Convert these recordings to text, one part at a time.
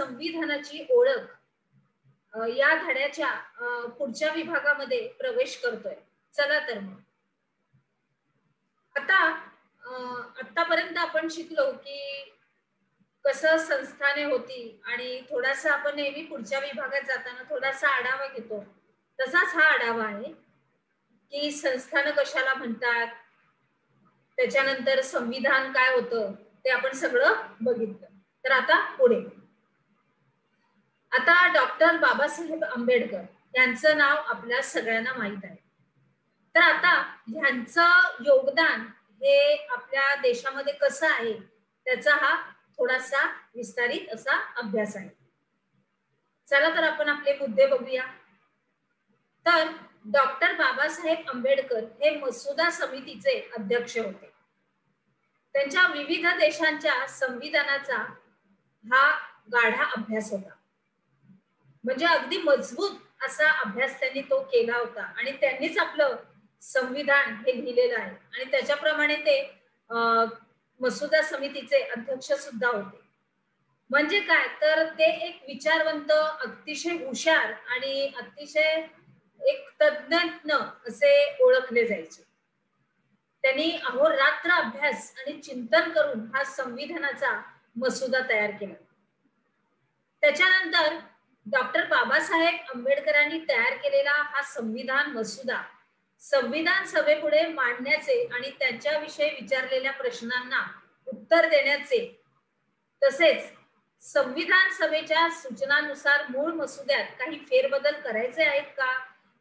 संविधानाची ओळख या धड्याच्या पुढच्या विभागामध्ये प्रवेश करतोय. चला तर मग आता आतापर्यंत आपण शिकलो की कसं संस्थाने होती आणि थोडासा आपण नेहमी पुढच्या विभागात जाताना थोडासा आढावा घेतो. तसाच हा आढावा आहे की संस्थानं कशाला म्हणतात, त्याच्यानंतर संविधान काय होतं ते आपण सगळं बघितलं. तर आता पुढे आता डॉक्टर बाबासाहेब आंबेडकर यांचं नाव आपल्या सगळ्यांना माहित आहे. तर आता ह्यांचं योगदान हे आपल्या देशामध्ये कसं आहे त्याचा हा थोडासा विस्तारित असा अभ्यास आहे. चला तर आपण आपले मुद्दे बघूया. तर डॉक्टर बाबासाहेब आंबेडकर हे मसुदा समितीचे अध्यक्ष होते. त्यांच्या विविध देशांच्या संविधानाचा हा गाढा अभ्यास होता. म्हणजे अगदी मजबूत असा अभ्यास त्यांनी तो केला होता आणि त्यांनीच आपलं संविधान हे लिहिलेलं आहे आणि त्याच्याप्रमाणे ते मसुदा समितीचे अध्यक्ष सुद्धा होते. म्हणजे काय तर ते एक विचारवंत, अतिशय हुशार आणि अतिशय एक तज्ञ असे ओळखले जायचे. त्यांनी अहोरात्र अभ्यास आणि चिंतन करून हा संविधानाचा मसुदा तयार केला. त्याच्यानंतर डॉक्टर बाबासाहेब आंबेडकरांनी तयार केलेला हा संविधान मसुदा संविधान सभेपुढे मांडण्याचे आणि त्यांच्याविषयी विचारलेल्या प्रश्नांना उत्तर देण्याचे, तसेच संविधान सभेच्या सूचनानुसार मूळ मसुद्यात काही फेरबदल करायचे आहेत का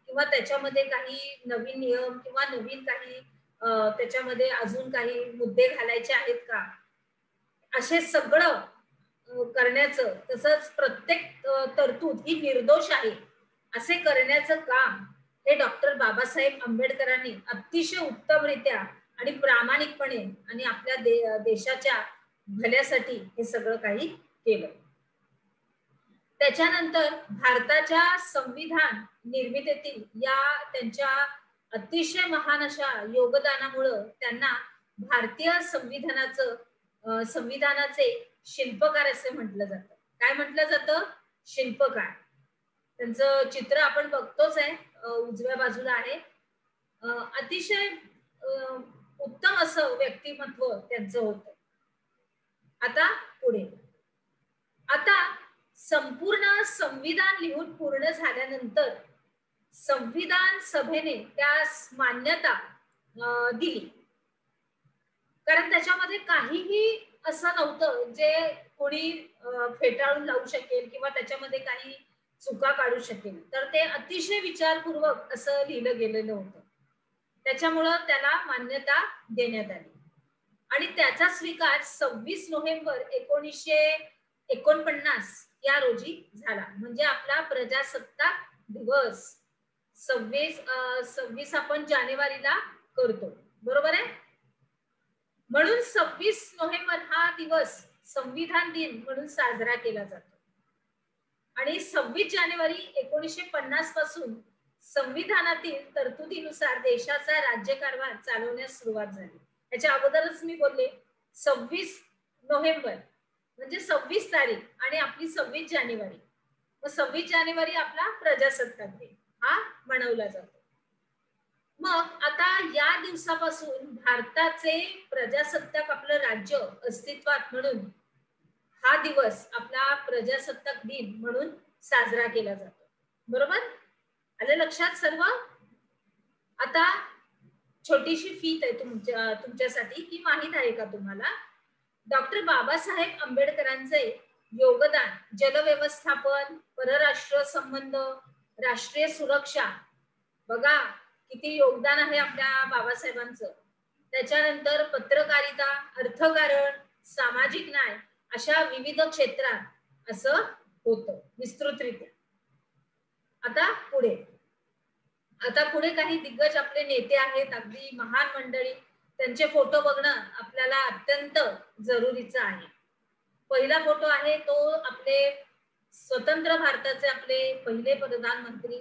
किंवा त्याच्यामध्ये काही नवीन नियम किंवा नवीन काही त्याच्यामध्ये अजून काही मुद्दे घालायचे आहेत का, असे सगळं करण्याचं, तसंच प्रत्येक तरतूद ही निर्दोष आहे असे करण्याचं काम हे डॉक्टर बाबासाहेब आंबेडकरांनी अतिशय उत्तमरित्या आणि प्रामाणिकपणे आणि आपल्या देशाच्या भल्यासाठी हे सगळं काही केलं. त्याच्यानंतर भारताच्या संविधान निर्मितीतील या त्यांच्या अतिशय महान अशा योगदानामुळे त्यांना भारतीय संविधानाचे शिल्पकार असे म्हटलं जातं. काय म्हटलं जातं? शिल्पकार. त्यांचं चित्र आपण बघतोच आहे, उजव्या बाजूला आहे. अतिशय उत्तम असं व्यक्तिमत्व त्यांचं होतं. आता पुढे आता संपूर्ण संविधान लिहून पूर्ण झाल्यानंतर संविधान सभेने त्यास मान्यता दिली, कारण त्याच्यामध्ये काहीही असं नव्हतं जे कोणी फेटाळून लावू शकेल किंवा त्याच्यामध्ये काही चुका काढू शकेल. तर ते अतिशय विचारपूर्वक असं लिहिलं गेलेलं होतं. त्याच्यामुळं त्याला मान्यता देण्यात आली आणि त्याचा स्वीकार 26 नोव्हेंबर 1949 या रोजी झाला. म्हणजे आपला प्रजासत्ताक दिवस 26 आपण जानेवारीला करतो, बरोबर आहे. म्हणून 26 नोव्हेंबर हा दिवस संविधान दिन म्हणून साजरा केला जातो आणि 26 जानेवारी 1950 पासून संविधानातील तरतुदीनुसार देशाचा राज्यकारभार चालवण्यास सुरुवात झाली. याच्या अगोदरच मी बोलले 26 नोव्हेंबर म्हणजे 26 तारीख आणि आपली 26 जानेवारी. मग 26 जानेवारी आपला प्रजासत्ताक दिन हा मनवला जातो. मग आता या दिवसापासून भारताचे प्रजासत्ताक आपलं राज्य अस्तित्वात म्हणून हा दिवस आपला प्रजासत्ताक दिन म्हणून साजरा केला जातो. बरोबर आलं लक्षात सर्व. आता छोटीशी फीत आहे तुमच्यासाठी की माहित आहे का तुम्हाला डॉक्टर बाबासाहेब आंबेडकरांचे योगदान जलव्यवस्थापन, परराष्ट्र संबंध, राष्ट्रीय सुरक्षा, बघा किती योगदान आहे आपल्या बाबासाहेबांचं. त्याच्यानंतर पत्रकारिता, अर्थकारण, सामाजिक न्याय अशा विविध क्षेत्रात असं होतं विस्तृतरित्या. आता पुढे काही दिग्गज आपले नेते आहेत, अगदी महान मंडळी, त्यांचे फोटो बघणं आपल्याला अत्यंत जरुरीचं आहे. पहिला फोटो आहे तो आपले स्वतंत्र भारताचे आपले पहिले प्रधानमंत्री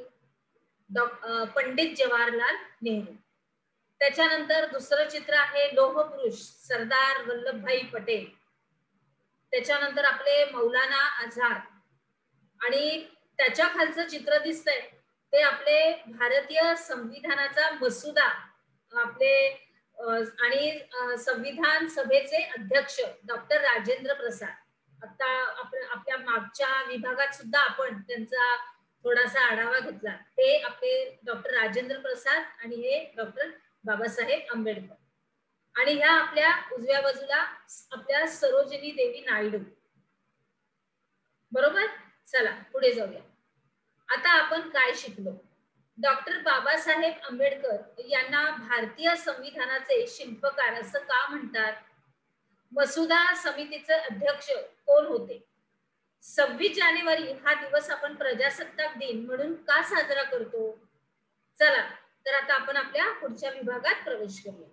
पंडित जवाहरलाल नेहरू. त्याच्यानंतर दुसरं चित्र आहे लोहपुरुष सरदार वल्लभभाई पटेल. त्याच्यानंतर आपले मौलाना आझाद, आणि त्याच्या खालचं चित्र दिसतंय ते आपले भारतीय संविधानाचा मसुदा, आपले आणि संविधान सभेचे अध्यक्ष डॉक्टर राजेंद्र प्रसाद. आता आपल्या मागच्या विभागात सुद्धा आपण त्यांचा थोडासा आढावा घेतला. ते आपले डॉक्टर राजेंद्र प्रसाद आणि हे डॉक्टर बाबासाहेब आंबेडकर. आणि ह्या आपल्या उजव्या बाजूला आपल्या सरोजिनी देवी नायडू. बरोबर. चला पुढे जाऊया. आता आपण काय शिकलो. डॉक्टर बाबासाहेब आंबेडकर यांना भारतीय संविधानाचे शिल्पकार असं का म्हणतात. मसुदा समितीचे अध्यक्ष कोण होते. 26 जानेवारी हा दिवस आपण प्रजासत्ताक दिन म्हणून का साजरा करतो. चला तर आता आपण आपल्या पुढच्या विभागात प्रवेश करूया.